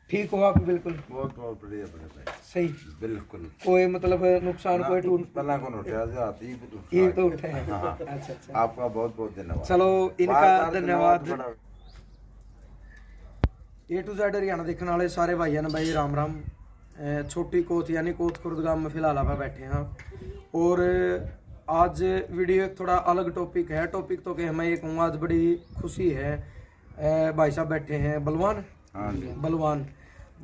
ठीक हो आप? बिल्कुल बहुत बहुत बढ़िया बढ़िया सही, बिल्कुल कोई मतलब नुकसान कोई टूट पला को उठा जाती ये तो उठे हैं। हाँ। अच्छा अच्छा, आपका बहुत बहुत धन्यवाद। चलो इनका बार-बार धन्यवाद। बड़ा- ए टू जेड हरियाणा देखने वाले सारे भाइयों ने भाई राम राम। छोटी कोत यानी कोत खुर्द गांव में फिलहाल आप बैठे हैं और आज वीडियो एक थोड़ा अलग टॉपिक है। टॉपिक तो कि मैं ये कहूँगा आज बड़ी खुशी है। भाई साहब बैठे हैं बलवान, हाँ जी बलवान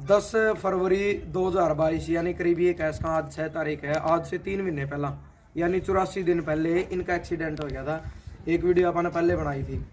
10 फरवरी 2022 यानी करीब ये कैस का आज 6 तारीख है। आज से 3 महीने पहला यानी 84 दिन पहले इनका एक्सीडेंट हो गया था। एक वीडियो आपने पहले बनाई थी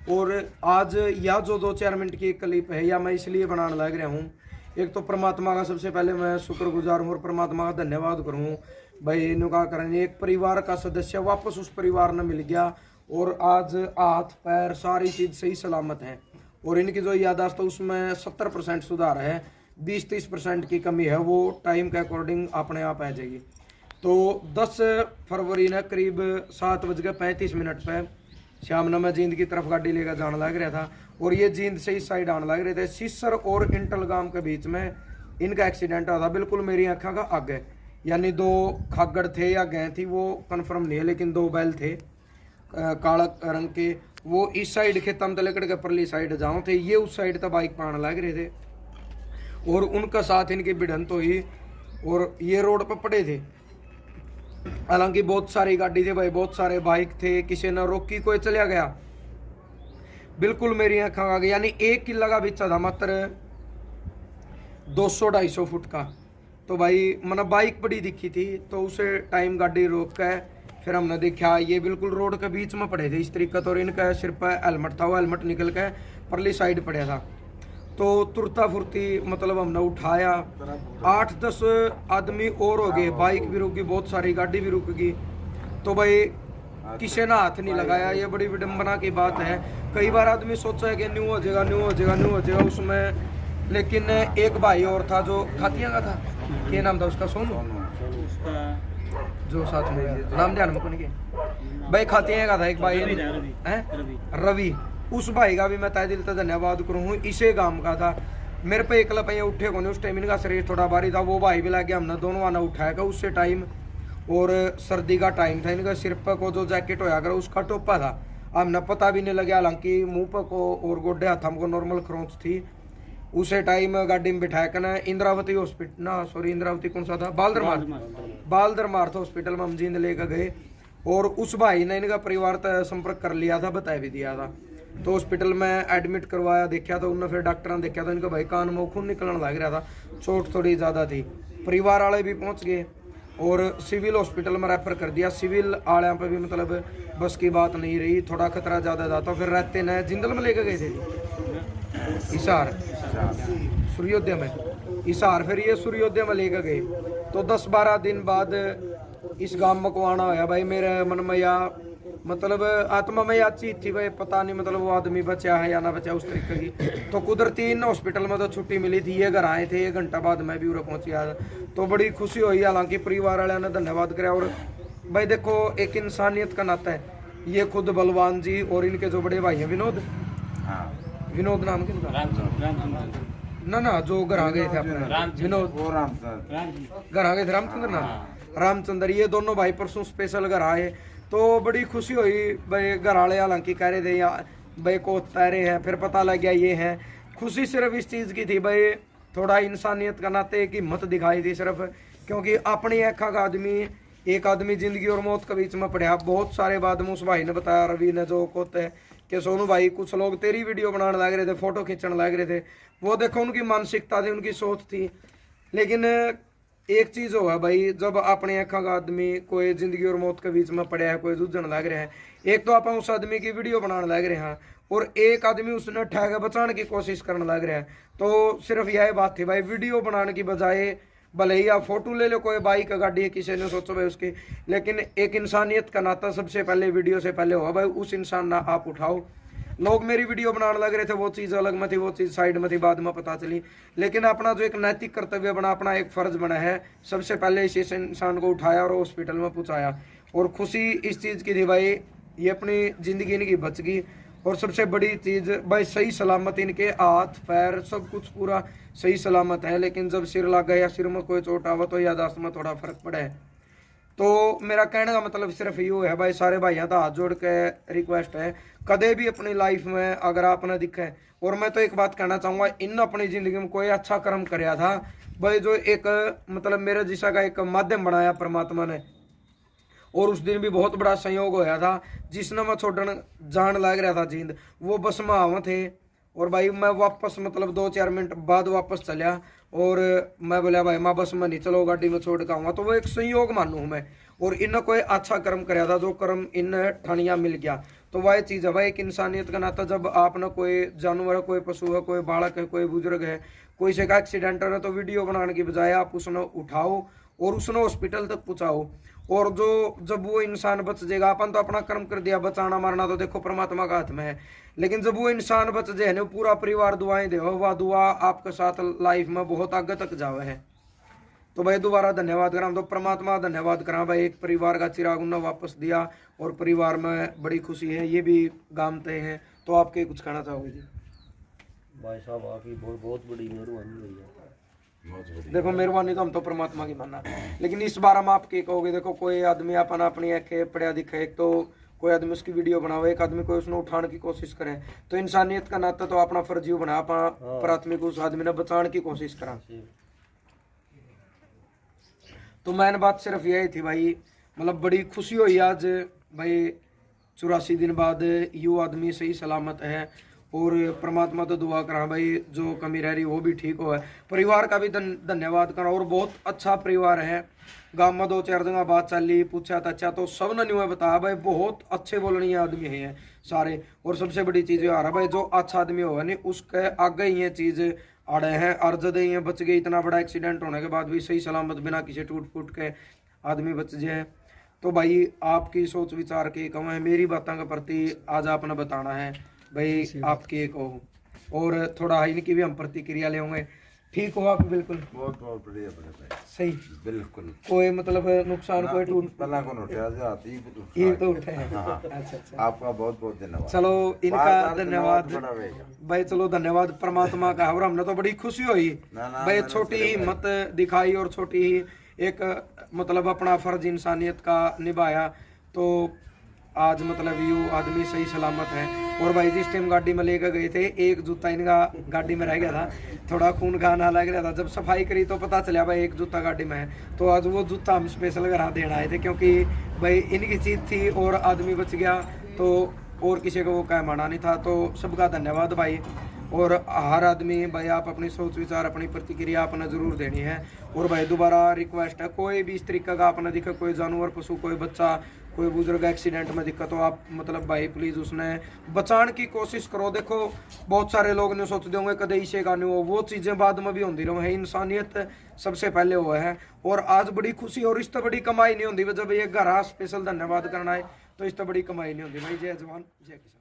और आज या जो 2-4 मिनट की एक क्लिप है या मैं इसलिए बनाने लग रहा हूँ। एक तो परमात्मा का सबसे पहले मैं शुक्रगुजार हूँ और परमात्मा का धन्यवाद करूँ भाई। इन्हों का करेंगे एक परिवार का सदस्य वापस उस परिवार ने मिल गया और आज हाथ पैर सारी चीज़ सही सलामत है और इनकी जो यादाश्त तो उसमें 70% सुधार है। 20-30% की कमी है, वो टाइम के अकॉर्डिंग अपने आप आ जाएगी। तो 10 फरवरी ने करीब 7:35 पे शाम ने मैं जींद की तरफ गाड़ी लेकर जाने लग रहा था और ये जींद से इस साइड आने लग रहे थे। सिसर और इंटल गांव के बीच में इनका एक्सीडेंट हुआ था, बिल्कुल मेरी आँखों का आगे। यानी 2 खागड़ थे या गए थी वो कंफर्म नहीं है, लेकिन 2 बैल थे काला रंग के। वो इस साइड खेतम में लेकर के परली साइड जाओ थे, ये उस साइड तक बाइक पाने लग रहे थे और उनका साथ इनकी भिड़ंत हुई और ये रोड पर पड़े थे। हालांकि बहुत सारी गाड़ी थी भाई, बहुत सारे बाइक थे, किसी ने रोकी कोई चला गया। बिल्कुल मेरी आँखों आ गई। यानी 1 किला का बिच्चा था मात्र 200-250 फुट का। तो भाई मैंने बाइक बड़ी दिखी थी तो उसे टाइम गाड़ी रोक के फिर हमने देखा ये बिल्कुल रोड के बीच में पड़े थे इस तरीके। और इनका सिर पर हेलमेट था, वो हेलमेट निकल के परली साइड पड़ा था। तो तुरता फुर्ती मतलब हमने उठाया। 8-10 आदमी और हो गए, बाइक भी रुक गई, बहुत सारी गाड़ी भी रुक गई। तो भाई किसी ने हाथ नहीं लगाया, ये बड़ी विडम्बना की बात है। कई बार आदमी सोचा है कि न्यू हो जाएगा न्यू हो जाएगा न्यू हो जाएगा उसमें, लेकिन एक भाई और था जो खातिया का था, क्या नाम था उसका, सोनू जो साथ में नाम ध्यान में कौन भाई खातिया का था एक भाई है रवि। उस भाई का भी मैं तहे दिल से धन्यवाद करूँ। इसे गांव का था, मेरे पे एक लपैया उठे को नहीं उस टाइम, इनका शरीर थोड़ा भारी था। वो भाई भी लग गया, हमने दोनों आना उठाया उससे टाइम और सर्दी का टाइम था। इनका सिर पर को जो जैकेट होया कर उसका टोपा था, हमने पता भी नहीं लगा। हालांकि मुंह पर को और गोड्डे हाथ हमको नॉर्मल खरोंच थी। उसे टाइम गाड़ी में बिठाया कर इंद्रावती हॉस्पिटल ना सॉरी इंद्रावती कौन सा था, बालदरमार्थ हॉस्पिटल में हम जींद लेकर गए और उस भाई ने इनका परिवार तक संपर्क कर लिया था, बता भी दिया था। तो हॉस्पिटल में एडमिट करवाया, देखा तो उन्होंने फिर डॉक्टर ने देखा तो इनका भाई कान में खून निकलने लग रहा था, चोट थोड़ी ज़्यादा थी। परिवार वाले भी पहुंच गए और सिविल हॉस्पिटल में रेफर कर दिया। सिविल वाले पे भी मतलब बस की बात नहीं रही, थोड़ा खतरा ज़्यादा था। तो फिर रहते न जिंदल में लेकर गए थे हिसार सूर्योदय में, हिसार फिर ये सूर्योदय में लेकर गए। तो 10-12 दिन बाद इस गांव में को आना होया भाई। मेरे मन में या मतलब आत्मा में या चीज थी भाई, पता नहीं मतलब वो आदमी बचा है या ना बचा उस तरीके की। तो कुदरती इन हॉस्पिटल में तो छुट्टी मिली थी, ये घर आए थे, 1 घंटा बाद मैं भी उरे पहुंची। तो बड़ी खुशी हुई। हालांकि परिवार वाले ने धन्यवाद कराया। और भाई देखो एक इंसानियत का नाता है, ये खुद बलवान जी और इनके जो बड़े भाई हैं विनोद, विनोद नाम किनका ना जो घर आ गए थे अपने विनोद, घर आ गए थे रामचंद्र ना, रामचंद्र, ये दोनों भाई परसों स्पेशल घर आए। तो बड़ी खुशी हुई भाई। घर वाले हालांकि कह रहे थे या भाई को तैरे हैं, फिर पता लग गया ये है। खुशी सिर्फ इस चीज़ की थी भाई, थोड़ा इंसानियत का नाते की हिम्मत दिखाई थी सिर्फ, क्योंकि अपनी आँखा का आदमी, एक आदमी जिंदगी और मौत के बीच में पड़ा। बहुत सारे बाद में उस भाई ने बताया, रवि ने जो कोते कि सोनू भाई कुछ लोग तेरी वीडियो बनाने लग रहे थे, फोटो खींचने लग रहे थे। वो देखो उनकी मानसिकता थी, उनकी सोच थी। लेकिन एक चीज़ हो है भाई, जब अपने आँखा का आदमी कोई जिंदगी और मौत के बीच में पड़ा है, कोई जूझने लग रहा है, एक तो आप उस आदमी की वीडियो बनाने लग रहे हैं और एक आदमी उसने ठहर बचाने की कोशिश करने लग रहा है। तो सिर्फ यह बात थी भाई, वीडियो बनाने की बजाय भले ही आप फोटो ले लो, कोई बाइक गाड़ी है किसी ने सोचो भाई उसकी, लेकिन एक इंसानियत का नाता सबसे पहले वीडियो से पहले होगा भाई। उस इंसान ना आप उठाओ। लोग मेरी वीडियो बनाने लग रहे थे, वो चीज़ अलग में थी, वो चीज़ साइड में थी, बाद में पता चली। लेकिन अपना जो एक नैतिक कर्तव्य बना, अपना एक फर्ज बना है, सबसे पहले इस इंसान को उठाया और हॉस्पिटल में पहुँचाया। और खुशी इस चीज़ की थी भाई, ये अपनी ज़िंदगी इनकी बच गई और सबसे बड़ी चीज़ भाई सही सलामत इनके हाथ पैर सब कुछ पूरा सही सलामत है, लेकिन जब सिर लग गया या सिर में कोई चोट आवा तो यादाश्त में थोड़ा फर्क पड़े। तो मेरा कहने का मतलब सिर्फ यो है भाई, सारे भाइयों का हाथ जोड़ के रिक्वेस्ट है, कदे भी अपनी लाइफ में अगर आप ना दिखे, और मैं तो एक बात कहना चाहूँगा, इन अपनी ज़िंदगी में कोई अच्छा कर्म कराया था भाई, जो एक मतलब मेरे जैसा का एक माध्यम बनाया परमात्मा ने, और उस दिन भी बहुत बड़ा संयोग होया था, जिसने मैं छोड़न जान लग रहा था जींद, वो बस में आवा थे, और भाई मैं वापस मतलब 2-4 मिनट बाद वापस चलिया, और मैं बोला भाई मैं बस में नहीं, चलो गाड़ी में छोड़ के आऊँगा। तो वो एक संयोग मानूँ मैं, और इन कोई अच्छा कर्म कराया था, जो कर्म इन ठानिया मिल गया। तो वह चीज़ है भाई, एक इंसानियत का नाता, जब आप ना कोई जानवर है, कोई पशु है, कोई बालक है, कोई बुजुर्ग है, कोई से का एक्सीडेंट है, तो वीडियो बनाने की बजाय आप उसने उठाओ और उसने हॉस्पिटल तक पहुँचाओ, और जो जब वो इंसान बच जाएगा, अपन तो अपना कर्म कर दिया, बचाना मारना तो देखो परमात्मा का हाथ में है, लेकिन जब वो इंसान बच जाए ना, पूरा परिवार दुआएं दे, वह दुआ आपके साथ लाइफ में बहुत आगे तक जावे है। तो भाई दोबारा धन्यवाद करा, तो परमात्मा धन्यवाद करा भाई, एक परिवार का चिराग उन्होंने वापस दिया, और परिवार में बड़ी खुशी है, ये भी गामते हैं। तो आपके कुछ कहना चाहोगे जी? भाई साहब आपकी बहुत बहुत बड़ी मेहरबानी हुई है। बहुत बढ़िया। देखो मेहरबानी तो हम तो परमात्मा की मानना, लेकिन इस बार हम आपके कहोगे, देखो कोई आदमी अपन अपनी आंखें पढ़िया दिखे, एक तो कोई आदमी उसकी वीडियो बनावे, एक आदमी कोई उसने उठाने की कोशिश करे, तो इंसानियत का नाता तो अपना फर्ज यूं बना, अपना प्राथमिक उस आदमी ने बचाने की कोशिश करा। तो मैंने बात सिर्फ यही थी भाई, मतलब बड़ी खुशी हुई आज भाई, 84 दिन बाद यू आदमी सही सलामत है, और परमात्मा तो दुआ करा भाई, जो कमी रह रही वो भी ठीक हो है। परिवार का भी धन्यवाद करा, और बहुत अच्छा परिवार है। गाँव में 2-4 जगह बात चली, पूछा था अच्छा, तो सब ने न्यू बताया भाई बहुत अच्छे बोलने आदमी हैं सारे, और सबसे बड़ी चीज़ आ रहा भाई, जो अच्छा आदमी होगा नहीं उसके आगे ही ये चीज़ अड़े हैं, अर्जद ये बच गई, इतना बड़ा एक्सीडेंट होने के बाद भी सही सलामत बिना किसी टूट फूट के आदमी बच जाए। तो भाई आपकी सोच विचार की कम है, मेरी बातों के प्रति आज आपने बताना है भाई, आपकी एक हो, और थोड़ा इनकी भी हम प्रतिक्रिया लेंगे। ठीक हो आप? बिल्कुल बहुत बहुत बढ़िया बने भाई, सही, बिल्कुल कोई मतलब नुकसान कोई टूट पला को उठा जाती ये तो उठे हैं। हाँ। अच्छा अच्छा, आपका बहुत बहुत धन्यवाद। चलो इनका बार-बार धन्यवाद बड़ा रहेगा। भाई, चलो धन्यवाद परमात्मा का, और हमने तो बड़ी खुशी हुई ना, भाई, ना, छोटी ना, ही हिम्मत दिखाई, और छोटी ही एक मतलब अपना फर्ज इंसानियत का निभाया। तो आज मतलब यू आदमी सही सलामत है। और भाई जिस टाइम गाड़ी में लेकर गए थे, एक जूता इनका गाड़ी में रह गया था, थोड़ा खून खाना लग रहा था, जब सफाई करी तो पता चला भाई एक जूता गाड़ी में है। तो आज वो जूता हम स्पेशल घर देना आए थे, क्योंकि भाई इनकी चीज़ थी और आदमी बच गया, तो और किसी को वो कह माना नहीं था। तो सबका धन्यवाद भाई। और हर आदमी भाई आप अपनी सोच विचार अपनी प्रतिक्रिया आपने ज़रूर देनी है। और भाई दोबारा रिक्वेस्ट है, कोई भी इस तरीके का आपने दिखा, कोई जानवर पशु, कोई बच्चा, कोई बुजुर्ग एक्सीडेंट में दिक्कत हो, आप मतलब भाई प्लीज़ उसने बचाने की कोशिश करो। देखो बहुत सारे लोग नहीं सोचते होंगे कदे इसे का नहीं हो, वो चीज़ें बाद में भी होती रहो है, इंसानियत सबसे पहले हुआ है। और आज बड़ी खुशी, और इस तो बड़ी कमाई नहीं होती जब ये घर स्पेशल धन्यवाद करना है, तो इस तो बड़ी कमाई नहीं होती भाई। जय जवान जय किसान।